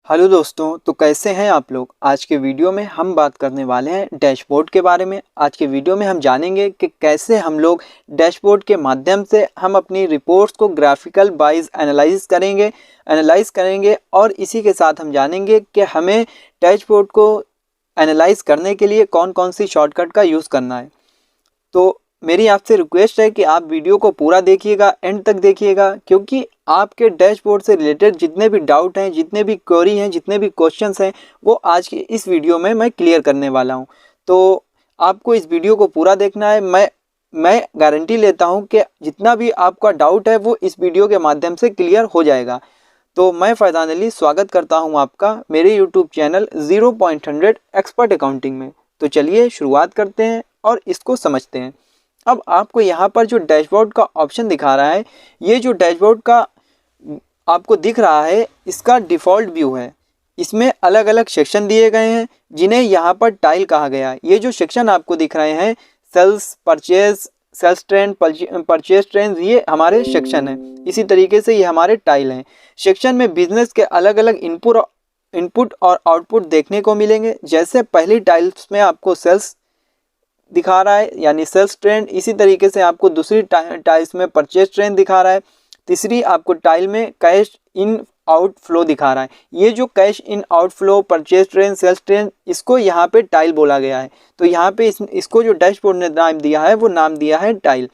Hello दोस्तों, तो कैसे हैं आप लोग। आज के वीडियो में हम बात करने वाले हैं डैशबोर्ड के बारे में। आज के वीडियो में हम जानेंगे कि कैसे हम लोग डैशबोर्ड के माध्यम से हम अपनी रिपोर्ट्स को ग्राफिकल वाइज एनालाइज करेंगे और इसी के साथ हम जानेंगे कि हमें डैशबोर्ड को एनालाइज करने के लिए कौन कौन सी शॉर्टकट का यूज़ करना है। तो मेरी आपसे रिक्वेस्ट है कि आप वीडियो को पूरा देखिएगा, एंड तक देखिएगा, क्योंकि आपके डैशबोर्ड से रिलेटेड जितने भी डाउट हैं, जितने भी क्वेरी हैं, जितने भी क्वेश्चंस हैं, वो आज की इस वीडियो में मैं क्लियर करने वाला हूं। तो आपको इस वीडियो को पूरा देखना है। मैं गारंटी लेता हूं कि जितना भी आपका डाउट है वो इस वीडियो के माध्यम से क्लियर हो जाएगा। तो मैं फैज़ान अली स्वागत करता हूं आपका मेरे यूट्यूब चैनल 0.100 एक्सपर्ट अकाउंटिंग में। तो चलिए शुरुआत करते हैं और इसको समझते हैं। अब आपको यहाँ पर जो डैशबोर्ड का ऑप्शन दिखा रहा है, ये जो डैशबोर्ड का आपको दिख रहा है, इसका डिफ़ॉल्ट व्यू है। इसमें अलग अलग सेक्शन दिए गए हैं जिन्हें यहाँ पर टाइल कहा गया है। ये जो सेक्शन आपको दिख रहे हैं, sales, purchase, sales trend, purchase trend, ये हमारे सेक्शन हैं। इसी तरीके से ये हमारे टाइल हैं। सेक्शन में बिजनेस के अलग अलग इनपुट और आउटपुट देखने को मिलेंगे। जैसे पहली टाइल्स में आपको सेल्स दिखा रहा है, यानी सेल्स ट्रेंड। इसी तरीके से आपको दूसरी टाइल्स में परचेज ट्रेंड दिखा रहा है। तीसरी आपको टाइल में कैश इन आउट फ्लो दिखा रहा है। ये जो cash in out flow, purchase trend, sales trend, इसको यहाँ पे टाइल बोला गया है। तो यहाँ पे इसको जो डैशबोर्ड ने नाम दिया है वो नाम दिया है टाइल।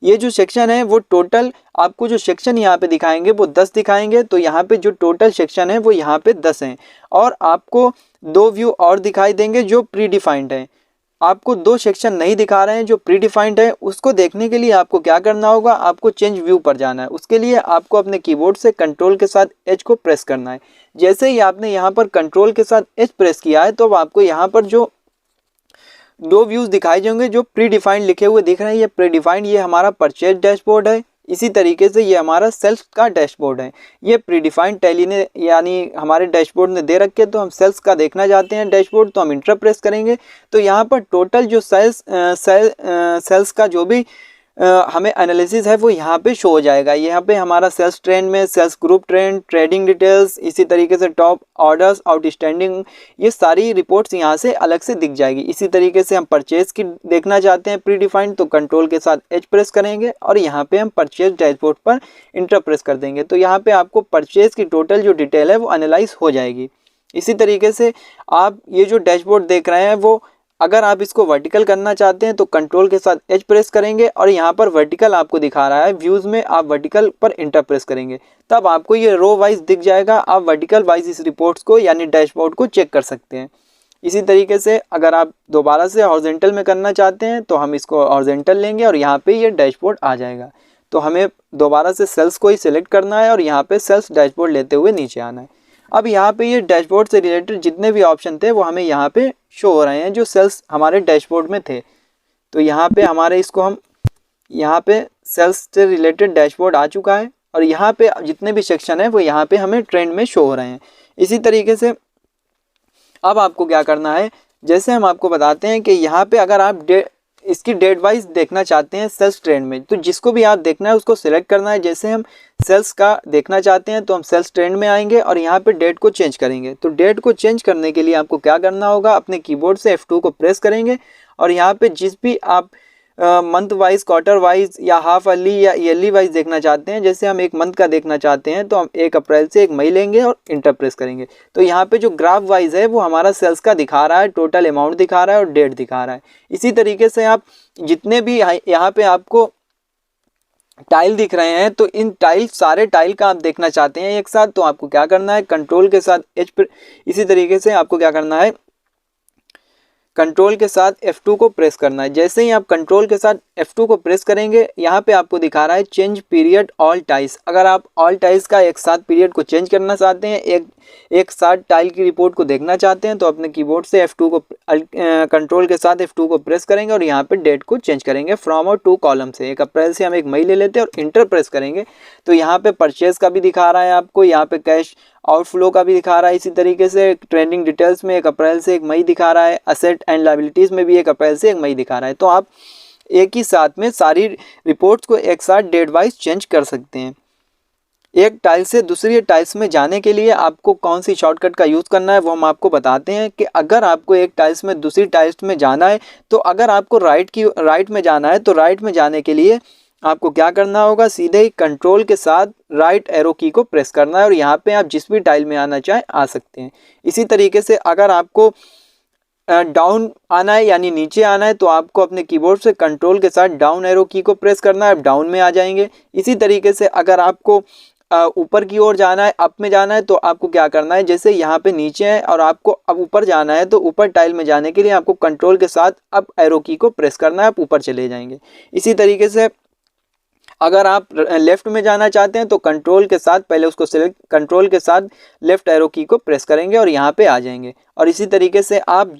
ये जो सेक्शन है वो टोटल आपको जो सेक्शन यहाँ पे दिखाएंगे वो 10 दिखाएंगे। तो यहाँ पे जो टोटल सेक्शन है वो यहाँ पे 10 हैं। और आपको 2 व्यू और दिखाई देंगे जो प्री डिफाइंड है। आपको 2 सेक्शन नहीं दिखा रहे हैं जो प्री डिफाइंड है। उसको देखने के लिए आपको क्या करना होगा, आपको चेंज व्यू पर जाना है। उसके लिए आपको अपने कीबोर्ड से कंट्रोल के साथ एच को प्रेस करना है। जैसे ही आपने यहाँ पर कंट्रोल के साथ एच प्रेस किया है, तो आपको यहाँ पर जो 2 व्यूज़ दिखाई देंगे जो प्री डिफाइंड लिखे हुए दिख रहे हैं। ये प्री डिफाइंड, ये हमारा परचेज डैशबोर्ड है। इसी तरीके से ये हमारा सेल्स का डैशबोर्ड है। ये प्री डिफाइंड टैली ने यानी हमारे डैशबोर्ड ने दे रखे। तो हम सेल्स का देखना चाहते हैं डैशबोर्ड, तो हम इंटर प्रेस करेंगे। तो यहाँ पर टोटल जो सेल्स का जो भी हमें एनालिसिस है वो यहाँ पे शो हो जाएगा। यहाँ पे हमारा सेल्स ट्रेंड में sales group trend, trading details, इसी तरीके से टॉप ऑर्डर्स, आउटस्टैंडिंग, ये सारी रिपोर्ट्स यहाँ से अलग से दिख जाएगी। इसी तरीके से हम परचेज की देखना चाहते हैं प्री डिफाइंड, तो कंट्रोल के साथ एच प्रेस करेंगे और यहाँ पे हम परचेज डैशबोर्ड पर इंटर प्रेस कर देंगे। तो यहाँ पे आपको परचेज की टोटल जो डिटेल है वो एनालाइज हो जाएगी। इसी तरीके से आप ये जो डैशबोर्ड देख रहे हैं वो अगर आप इसको वर्टिकल करना चाहते हैं तो कंट्रोल के साथ एच प्रेस करेंगे और यहाँ पर वर्टिकल आपको दिखा रहा है व्यूज़ में, आप वर्टिकल पर इंटर प्रेस करेंगे, तब आपको ये रो वाइज दिख जाएगा। आप वर्टिकल वाइज इस रिपोर्ट्स को यानी डैशबोर्ड को चेक कर सकते हैं। इसी तरीके से अगर आप दोबारा से हॉरिजॉन्टल में करना चाहते हैं तो हम इसको हॉरिजॉन्टल लेंगे और यहाँ पर ये डैशबोर्ड आ जाएगा। तो हमें दोबारा से सेल्स को ही सिलेक्ट करना है और यहाँ पर सेल्स डैशबोर्ड लेते हुए नीचे आना है। अब यहाँ पे ये डैशबोर्ड से रिलेटेड जितने भी ऑप्शन थे वो हमें यहाँ पे शो हो रहे हैं जो सेल्स हमारे डैशबोर्ड में थे। तो यहाँ पे हमारे इसको हम यहाँ पे सेल्स से रिलेटेड डैशबोर्ड आ चुका है और यहाँ पे जितने भी सेक्शन है वो यहाँ पे हमें ट्रेंड में शो हो रहे हैं। इसी तरीके से अब आपको क्या करना है, जैसे हम आपको बताते हैं कि यहाँ पे अगर आप इसकी डेट वाइज देखना चाहते हैं सेल्स ट्रेंड में, तो जिसको भी आप देखना है उसको सिलेक्ट करना है। जैसे हम सेल्स का देखना चाहते हैं तो हम सेल्स ट्रेंड में आएंगे और यहाँ पे डेट को चेंज करेंगे। तो डेट को चेंज करने के लिए आपको क्या करना होगा, अपने कीबोर्ड से F2 को प्रेस करेंगे और यहाँ पे जिस भी आप मंथ वाइज, क्वार्टर वाइज या हाफ अर्ली या ईयरली वाइज देखना चाहते हैं, जैसे हम एक मंथ का देखना चाहते हैं तो हम 1 अप्रैल से 1 मई लेंगे और इंटर प्रेस करेंगे। तो यहाँ पे जो ग्राफ वाइज है वो हमारा सेल्स का दिखा रहा है, टोटल अमाउंट दिखा रहा है और डेट दिखा रहा है। इसी तरीके से आप जितने भी यहाँ पे आपको टाइल दिख रहे हैं, तो इन सारे टाइल का आप देखना चाहते हैं एक साथ, तो आपको क्या करना है, कंट्रोल के साथ इसी तरीके से आपको क्या करना है, कंट्रोल के साथ F2 को प्रेस करना है। जैसे ही आप कंट्रोल के साथ F2 को प्रेस करेंगे, यहाँ पे आपको दिखा रहा है चेंज पीरियड ऑल टाइल्स। अगर आप ऑल टाइल्स का एक साथ पीरियड को चेंज करना चाहते हैं, एक साथ टाइल की रिपोर्ट को देखना चाहते हैं, तो अपने कीबोर्ड से F2 को कंट्रोल के साथ F2 को प्रेस करेंगे और यहाँ पे डेट को चेंज करेंगे फ्रॉम और टू कॉलम से। 1 अप्रैल से हम 1 मई ले लेते हैं और इंटर प्रेस करेंगे तो यहाँ पे परचेज का भी दिखा रहा है आपको, यहाँ पे कैश आउटफ्लो का भी दिखा रहा है। इसी तरीके से ट्रेंडिंग डिटेल्स में 1 अप्रैल से 1 मई दिखा रहा है। असेट एंड लायबिलिटीज़ में भी 1 अप्रैल से 1 मई दिखा रहा है। तो आप एक ही साथ में सारी रिपोर्ट्स को एक साथ डेट वाइज चेंज कर सकते हैं। एक टाइल से दूसरी टाइल्स में जाने के लिए आपको कौन सी शॉर्टकट का यूज़ करना है वो हम आपको बताते हैं कि अगर आपको एक टाइल्स में दूसरी टाइल्स में जाना है तो अगर आपको राइट में जाना है तो राइट में जाने के लिए आपको क्या करना होगा, सीधे ही कंट्रोल के साथ राइट एरो की को प्रेस करना है और यहाँ पे आप जिस भी टाइल में आना चाहें आ सकते हैं। इसी तरीके से अगर आपको डाउन आना है यानी नीचे आना है तो आपको अपने कीबोर्ड से कंट्रोल के साथ डाउन एरो की को प्रेस करना है, आप डाउन में आ जाएंगे। इसी तरीके से अगर आपको ऊपर की ओर जाना है, अप में जाना है, तो आपको क्या करना है, जैसे यहाँ पे नीचे है और आपको अब ऊपर जाना है तो ऊपर टाइल में जाने के लिए आपको कंट्रोल के साथ अप एरो की को प्रेस करना है, आप ऊपर चले जाएंगे। इसी तरीके से अगर आप लेफ्ट में जाना चाहते हैं तो कंट्रोल के साथ पहले उसको सिलेक्ट, कंट्रोल के साथ लेफ्ट एरो की को प्रेस करेंगे और यहाँ पे आ जाएंगे। और इसी तरीके से आप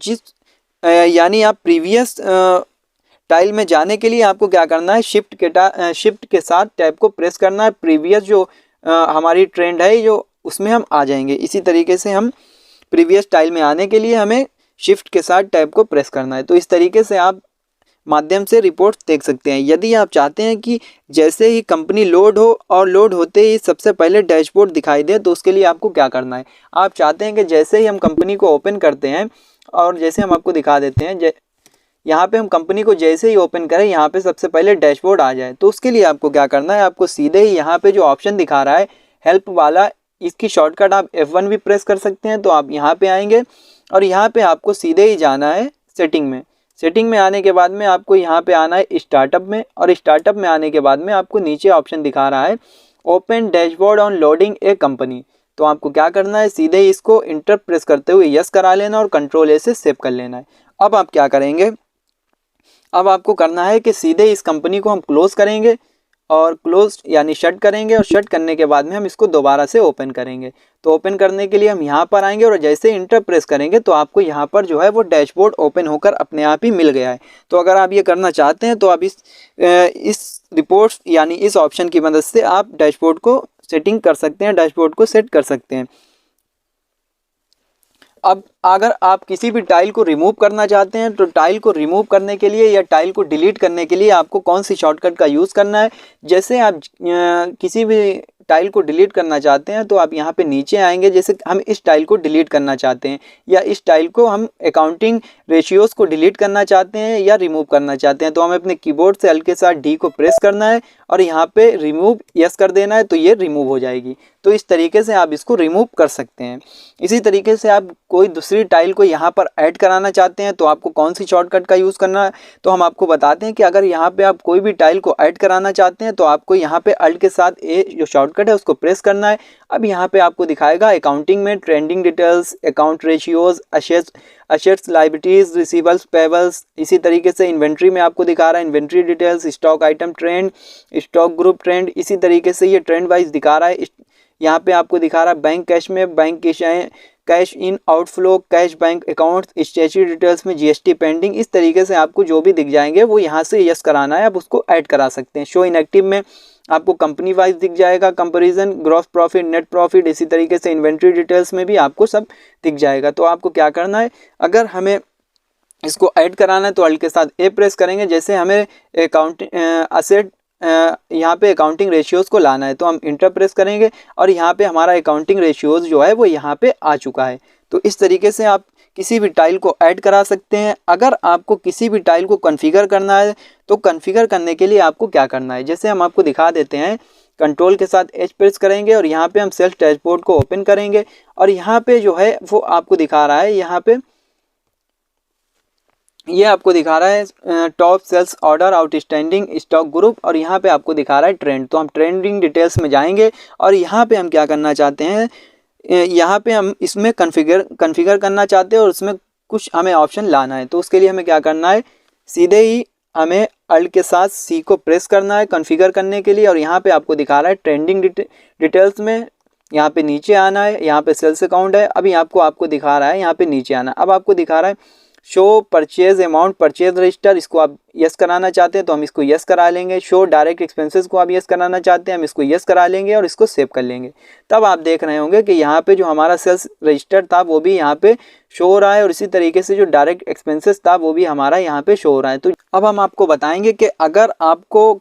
यानी आप प्रीवियस टाइल में जाने के लिए आपको क्या करना है, शिफ्ट के साथ टैब को प्रेस करना है। प्रीवियस जो हमारी ट्रेंड है जो उसमें हम आ जाएंगे। इसी तरीके से हम प्रीवियस टाइल में आने के लिए हमें शिफ्ट के साथ टैब को प्रेस करना है। तो इस तरीके से आप माध्यम से रिपोर्ट देख सकते हैं। यदि आप चाहते हैं कि जैसे ही कंपनी लोड हो और लोड होते ही सबसे पहले डैशबोर्ड दिखाई दे तो उसके लिए आपको क्या करना है, आप चाहते हैं कि जैसे ही हम कंपनी को ओपन करते हैं और जैसे हम आपको दिखा देते हैं, यहाँ पे हम कंपनी को जैसे ही ओपन करें यहाँ पे सबसे पहले डैशबोर्ड आ जाए, तो उसके लिए आपको क्या करना है, आपको सीधे ही यहाँ पे जो ऑप्शन दिखा रहा है हेल्प वाला, इसकी शॉर्टकट आप F1 भी प्रेस कर सकते हैं। तो आप यहाँ पे आएंगे और यहाँ पे आपको सीधे ही जाना है सेटिंग में। सेटिंग में आने के बाद में आपको यहाँ पे आना है स्टार्टअप में, और स्टार्टअप में आने के बाद में आपको नीचे ऑप्शन दिखा रहा है open dashboard on loading A company. तो आपको क्या करना है, सीधे ही इसको इंटर प्रेस करते हुए यस करा लेना और कंट्रोल ए से सेव कर लेना है। अब आप क्या करेंगे, अब आपको करना है कि सीधे इस कंपनी को हम क्लोज करेंगे और क्लोज यानी शट करेंगे, और शट करने के बाद में हम इसको दोबारा से ओपन करेंगे। तो ओपन करने के लिए हम यहाँ पर आएंगे और जैसे इंटर प्रेस करेंगे तो आपको यहाँ पर जो है वो डैशबोर्ड ओपन होकर अपने आप ही मिल गया है। तो अगर आप ये करना चाहते हैं तो आप इस रिपोर्ट्स यानी इस ऑप्शन की मदद से आप डैशबोर्ड को सेटिंग कर सकते हैं, डैशबोर्ड को सेट कर सकते हैं। अब अगर आप किसी भी टाइल को रिमूव करना चाहते हैं तो टाइल को रिमूव करने के लिए या टाइल को डिलीट करने के लिए आपको कौन सी शॉर्टकट का यूज़ करना है। जैसे आप किसी भी टाइल को डिलीट करना चाहते हैं तो आप यहाँ पे नीचे आएंगे, जैसे हम इस टाइल को डिलीट करना चाहते हैं या इस टाइल को हम अकाउंटिंग रेशियोज़ को डिलीट करना चाहते हैं या रिमूव करना चाहते हैं, तो हमें अपने कीबोर्ड से हल्के साथ डी को प्रेस करना है और यहाँ पे रिमूव यस कर देना है, तो ये रिमूव हो जाएगी। तो इस तरीके से आप इसको रिमूव कर सकते हैं। इसी तरीके से आप कोई दूसरी टाइल को यहाँ पर ऐड कराना चाहते हैं तो आपको कौन सी शॉर्टकट का यूज़ करना है, तो हम आपको बताते हैं कि अगर यहाँ पे आप कोई भी टाइल को ऐड कराना चाहते हैं तो आपको यहाँ पे अल्ट के साथ ए जो शॉर्टकट है उसको प्रेस करना है। अब यहाँ पे आपको दिखाएगा अकाउंटिंग में trending details, account ratios, assets, liabilities, receivables, payables. इसी तरीके से इन्वेंट्री में आपको दिखा रहा है inventory details, stock item trend, stock group trend. इसी तरीके से ये ट्रेंड वाइज दिखा रहा है। यहाँ पे आपको दिखा रहा है बैंक कैश में bank cash in outflow, cash bank accounts, statutory details में जीएसटी पेंडिंग। इस तरीके से आपको जो भी दिख जाएंगे वो यहाँ से यस कराना है, आप उसको ऐड करा सकते हैं। शो इनएक्टिव में आपको कंपनी वाइज दिख जाएगा, comparison, gross profit, net profit. इसी तरीके से इन्वेंट्री डिटेल्स में भी आपको सब दिख जाएगा। तो आपको क्या करना है, अगर हमें इसको ऐड कराना है तो अल्ट के साथ ए प्रेस करेंगे। जैसे हमें असेट यहाँ पे अकाउंटिंग रेशियोज़ को लाना है तो हम इंटर प्रेस करेंगे और यहाँ पे हमारा अकाउंटिंग रेशियोज़ जो है वो यहाँ पे आ चुका है। तो इस तरीके से आप किसी भी टाइल को ऐड करा सकते हैं। अगर आपको किसी भी टाइल को कॉन्फ़िगर करना है तो कॉन्फ़िगर करने के लिए आपको क्या करना है, जैसे हम आपको दिखा देते हैं, कंट्रोल के साथ एच प्रेस करेंगे और यहाँ पे हम सेल्स डैशबोर्ड को ओपन करेंगे और यहाँ पे जो है वो आपको दिखा रहा है, यहाँ पे ये आपको दिखा रहा है top sales order, outstanding, stock group, और यहाँ पे आपको दिखा रहा है ट्रेंड। तो हम ट्रेंडिंग डिटेल्स में जाएंगे और यहाँ पे हम क्या करना चाहते हैं, यहाँ पे हम इसमें कॉन्फ़िगर करना चाहते हैं और उसमें कुछ हमें ऑप्शन लाना है। तो उसके लिए हमें क्या करना है, सीधे ही हमें अल्ट के साथ सी को प्रेस करना है कॉन्फ़िगर करने के लिए और यहाँ पे आपको दिखा रहा है ट्रेंडिंग डिटेल्स में, यहाँ पे नीचे आना है, यहाँ पे सेल्स अकाउंट है। अभी आपको दिखा रहा है यहाँ पे नीचे आना। अब आपको दिखा रहा है show purchase amount, purchase register, इसको आप यस कराना चाहते हैं तो हम इसको यस करा लेंगे। शो डायरेक्ट एक्सपेंसेस को आप यस कराना चाहते हैं, हम इसको यस करा लेंगे और इसको सेव कर लेंगे। तब आप देख रहे होंगे कि यहाँ पे जो हमारा सेल्स रजिस्टर था वो भी यहाँ पे शो हो रहा है और इसी तरीके से जो डायरेक्ट एक्सपेंसेस था वो भी हमारा यहाँ पे शो हो रहा है। तो अब हम आपको बताएंगे कि अगर आपको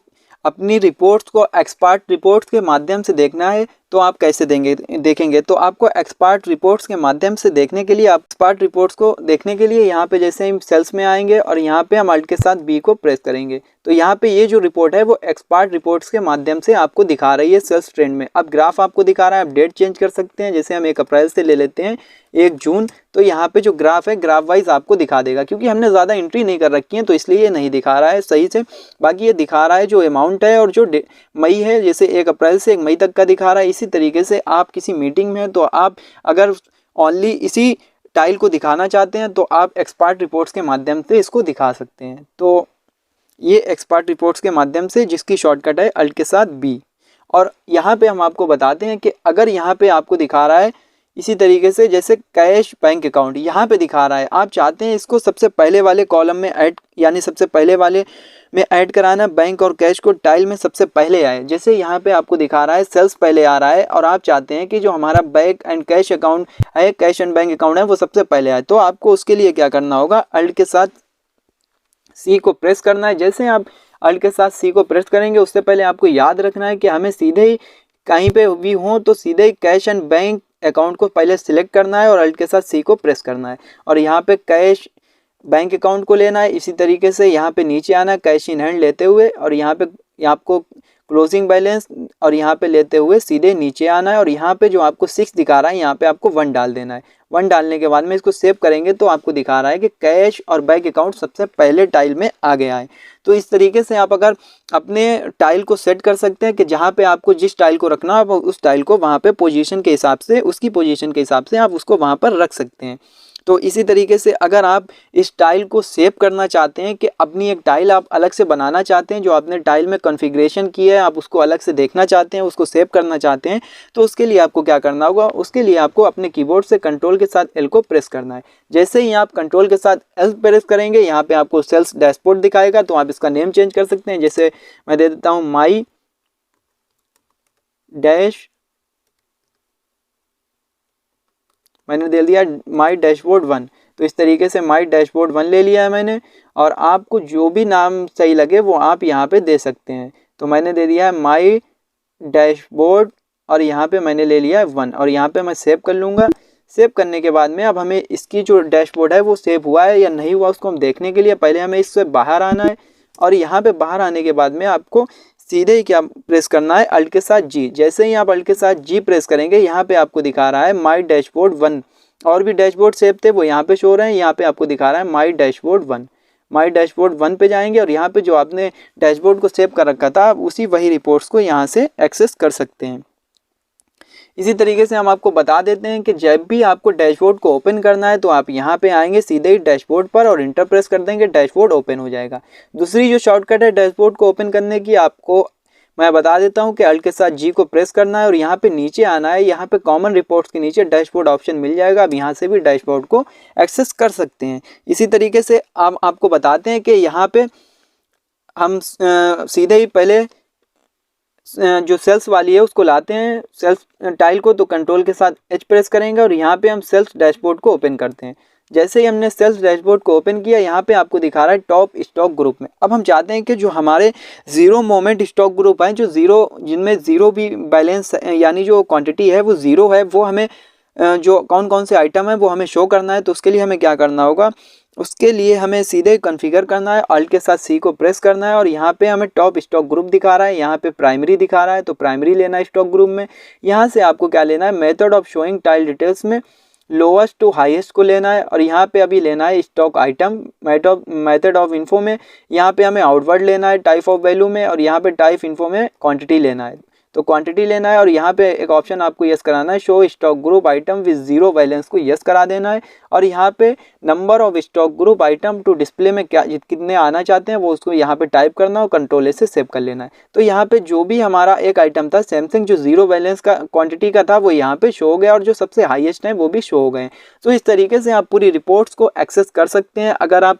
अपनी रिपोर्ट्स को एक्सपर्ट रिपोर्ट्स के माध्यम से देखना है तो आप कैसे देखेंगे। तो आपको एक्सपर्ट रिपोर्ट्स के माध्यम से देखने के लिए, आप एक्सपर्ट रिपोर्ट्स को देखने के लिए यहाँ पे जैसे हम सेल्स में आएंगे और यहाँ पे हम अल्ट के साथ बी को प्रेस करेंगे तो यहाँ पे ये जो रिपोर्ट है वो एक्सपर्ट रिपोर्ट्स के माध्यम से आपको दिखा रही है सेल्स ट्रेंड में। अब ग्राफ आपको दिखा रहा है, आप डेट चेंज कर सकते हैं, जैसे हम 1 अप्रैल से ले लेते हैं 1 जून, तो यहाँ पे जो ग्राफ है ग्राफ वाइज आपको दिखा देगा। क्योंकि हमने ज़्यादा एंट्री नहीं कर रखी है तो इसलिए ये नहीं दिखा रहा है सही से। बाकी ये दिखा रहा है जो अमाउंट है और जो मई है, जैसे 1 अप्रैल से 1 मई तक का दिखा रहा है। इसी तरीके से आप किसी मीटिंग में हैं तो आप अगर ओनली इसी टाइल को दिखाना चाहते हैं तो आप एक्सपर्ट रिपोर्ट्स के माध्यम से इसको दिखा सकते हैं। तो ये एक्सपर्ट रिपोर्ट्स के माध्यम से, जिसकी शॉर्टकट है अल्ट के साथ बी। और यहाँ पे हम आपको बताते हैं कि अगर यहाँ पे आपको दिखा रहा है इसी तरीके से, जैसे कैश बैंक अकाउंट यहाँ पे दिखा रहा है, आप चाहते हैं इसको सबसे पहले वाले कॉलम में ऐड, यानी सबसे पहले वाले में ऐड कराना, बैंक और कैश को टाइल में सबसे पहले आए। जैसे यहाँ पे आपको दिखा रहा है सेल्स पहले आ रहा है और आप चाहते हैं कि जो हमारा बैंक एंड कैश अकाउंट है, कैश एंड बैंक अकाउंट है, वो सबसे पहले आए। तो आपको उसके लिए क्या करना होगा, अल्ट के साथ सी को प्रेस करना है। जैसे आप अल्ट के साथ सी को प्रेस करेंगे उससे पहले आपको याद रखना है कि हमें सीधे ही कहीं पे भी हो तो सीधे ही कैश एंड बैंक अकाउंट को पहले सिलेक्ट करना है और अल्ट के साथ सी को प्रेस करना है और यहाँ पे कैश बैंक अकाउंट को लेना है। इसी तरीके से यहाँ पे नीचे आना है कैश इन हैंड लेते हुए और यहाँ पे आपको क्लोजिंग बैलेंस और यहाँ पे लेते हुए सीधे नीचे आना है और यहाँ पे जो आपको 6 दिखा रहा है यहाँ पे आपको 1 डाल देना है। 1 डालने के बाद में इसको सेव करेंगे तो आपको दिखा रहा है कि कैश और बैंक अकाउंट सबसे पहले टाइल में आ गया है। तो इस तरीके से आप अगर अपने टाइल को सेट कर सकते हैं कि जहाँ पे आपको जिस टाइल को रखना है उस टाइल को वहाँ पे पोजीशन के हिसाब से, उसकी पोजीशन के हिसाब से आप उसको वहाँ पर रख सकते हैं। तो इसी तरीके से अगर आप इस टाइल को सेव करना चाहते हैं कि अपनी एक टाइल आप अलग से बनाना चाहते हैं, जो आपने टाइल में कॉन्फ़िगरेशन की है आप उसको अलग से देखना चाहते हैं, उसको सेव करना चाहते हैं, तो उसके लिए आपको क्या करना होगा, उसके लिए आपको अपने कीबोर्ड से कंट्रोल के साथ एल को प्रेस करना है। जैसे ही आप कंट्रोल के साथ एल प्रेस करेंगे यहाँ पे आपको सेल्स डैशबोर्ड दिखाएगा। तो आप इसका नेम चेंज कर सकते हैं, जैसे मैं दे देता हूँ माई डैश, मैंने दे दिया माई डैशबोर्ड 1। तो इस तरीके से माई डैशबोर्ड 1 ले लिया है मैंने और आपको जो भी नाम सही लगे वो आप यहाँ पे दे सकते हैं। तो मैंने दे दिया है माई डैशबोर्ड और यहाँ पे मैंने ले लिया है 1 और यहाँ पे मैं सेव कर लूँगा। सेव करने के बाद में अब हमें इसकी जो डैशबोर्ड है वो सेव हुआ है या नहीं हुआ उसको हम देखने के लिए पहले हमें इससे बाहर आना है और यहाँ पे बाहर आने के बाद में आपको सीधे ही क्या प्रेस करना है, अल्ट के साथ जी। जैसे ही आप अल्ट के साथ जी प्रेस करेंगे यहाँ पे आपको दिखा रहा है माई डैशबोर्ड 1। और भी डैशबोर्ड सेव थे वो यहाँ पे शो हो रहे हैं, यहाँ पे आपको दिखा रहा है माई डैशबोर्ड 1। माई डैशबोर्ड 1 पे जाएंगे और यहाँ पे जो आपने डैशबोर्ड को सेव कर रखा था आप उसी वही रिपोर्ट्स को यहाँ से एक्सेस कर सकते हैं। इसी तरीके से हम आपको बता देते हैं कि जब भी आपको डैशबोर्ड को ओपन करना है तो आप यहाँ पे आएंगे सीधे ही डैशबोर्ड पर और इंटर प्रेस कर देंगे, डैशबोर्ड ओपन हो जाएगा। दूसरी जो शॉर्टकट है डैशबोर्ड को ओपन करने की आपको मैं बता देता हूं कि अल्ट के साथ जी को प्रेस करना है और यहाँ पे नीचे आना है। यहाँ पे कॉमन रिपोर्ट्स के नीचे डैशबोर्ड ऑप्शन मिल जाएगा, अब यहाँ से भी डैशबोर्ड को एक्सेस कर सकते हैं। इसी तरीके से हम आपको बताते हैं कि यहाँ पे हम सीधे ही पहले जो सेल्स वाली है उसको लाते हैं, सेल्स टाइल को, तो कंट्रोल के साथ एच प्रेस करेंगे और यहाँ पे हम सेल्स डैशबोर्ड को ओपन करते हैं। जैसे ही हमने सेल्स डैशबोर्ड को ओपन किया यहाँ पे आपको दिखा रहा है टॉप स्टॉक ग्रुप में। अब हम चाहते हैं कि जो हमारे जीरो मोमेंट स्टॉक ग्रुप हैं, जो जिनमें ज़ीरो भी बैलेंस यानी जो क्वांटिटी है वो ज़ीरो है, वो हमें जो कौन कौन से आइटम है वो हमें शो करना है। तो उसके लिए हमें क्या करना होगा, उसके लिए हमें सीधे कॉन्फ़िगर करना है, अल्ट के साथ सी को प्रेस करना है और यहाँ पे हमें टॉप स्टॉक ग्रुप दिखा रहा है, यहाँ पे प्राइमरी दिखा रहा है तो प्राइमरी लेना है स्टॉक ग्रुप में। यहाँ से आपको क्या लेना है, method of showing tile details में लोवेस्ट टू हाईएस्ट को लेना है और यहाँ पे अभी लेना है stock item. Method of info में यहाँ पे हमें आउटवर्ड लेना है, टाइप ऑफ वैल्यू में, और यहाँ पे टाइप इन्फो में क्वांटिटी लेना है। तो क्वांटिटी लेना है और यहाँ पे एक ऑप्शन आपको यस कराना है, show stock group item with zero balance को यस करा देना है और यहाँ पे number of stock group item to display में क्या कितने आना चाहते हैं वो उसको यहाँ पे टाइप करना और कंट्रोल से सेव कर लेना है। तो यहाँ पे जो भी हमारा एक आइटम था सैमसंग जो जीरो बैलेंस का क्वांटिटी का था वो यहाँ पे शो हो गया और जो सबसे हाईएस्ट है वो भी शो हो गए। तो इस तरीके से आप पूरी रिपोर्ट्स को एक्सेस कर सकते हैं। अगर आप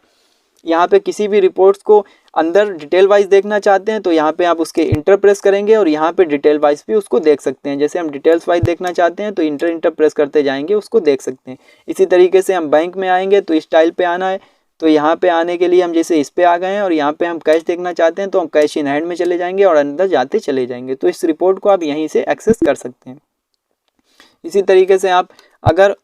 यहाँ पे किसी भी रिपोर्ट्स को अंदर डिटेल वाइज देखना चाहते हैं तो यहाँ पे आप उसके इंटर प्रेस करेंगे और यहाँ पे डिटेल वाइज भी उसको देख सकते हैं। जैसे हम डिटेल्स वाइज देखना चाहते हैं तो इंटर प्रेस करते जाएंगे, उसको देख सकते हैं। इसी तरीके से हम बैंक में आएंगे तो इस टाइल पे आना है, तो यहाँ पे आने के लिए हम जैसे इस पे आ गए हैं और यहाँ पे हम कैश देखना चाहते हैं तो हम कैश इन हैंड में चले जाएंगे और अंदर जाते चले जाएंगे। तो इस रिपोर्ट को आप यहीं से एक्सेस कर सकते हैं। इसी तरीके से आप अगर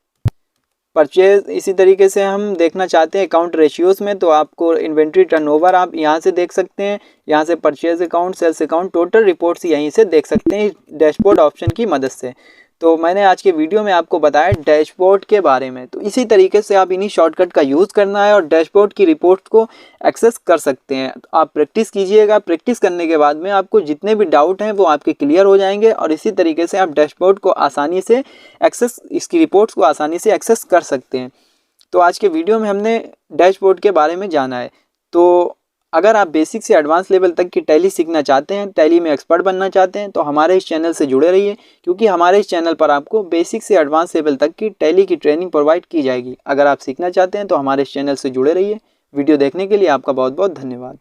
परचेज इसी तरीके से हम देखना चाहते हैं अकाउंट रेशियोज़ में, तो आपको इन्वेंट्री टर्नओवर आप यहाँ से देख सकते हैं। यहाँ से purchase account, sales account, total reports यहीं से देख सकते हैं डैशबोर्ड ऑप्शन की मदद से। तो मैंने आज के वीडियो में आपको बताया डैशबोर्ड के बारे में। तो इसी तरीके से आप इन्हीं शॉर्टकट का यूज़ करना है और डैशबोर्ड की रिपोर्ट्स को एक्सेस कर सकते हैं। तो आप प्रैक्टिस कीजिएगा, प्रैक्टिस करने के बाद में आपको जितने भी डाउट हैं वो आपके क्लियर हो जाएंगे और इसी तरीके से आप डैशबोर्ड को आसानी से एक्सेस, इसकी रिपोर्ट्स को आसानी से एक्सेस कर सकते हैं। तो आज के वीडियो में हमने डैशबोर्ड के बारे में जाना है। तो अगर आप बेसिक से एडवांस लेवल तक की टैली सीखना चाहते हैं, टैली में एक्सपर्ट बनना चाहते हैं, तो हमारे इस चैनल से जुड़े रहिए, क्योंकि हमारे इस चैनल पर आपको बेसिक से एडवांस लेवल तक की टैली की ट्रेनिंग प्रोवाइड की जाएगी। अगर आप सीखना चाहते हैं तो हमारे इस चैनल से जुड़े रहिए। वीडियो देखने के लिए आपका बहुत बहुत धन्यवाद।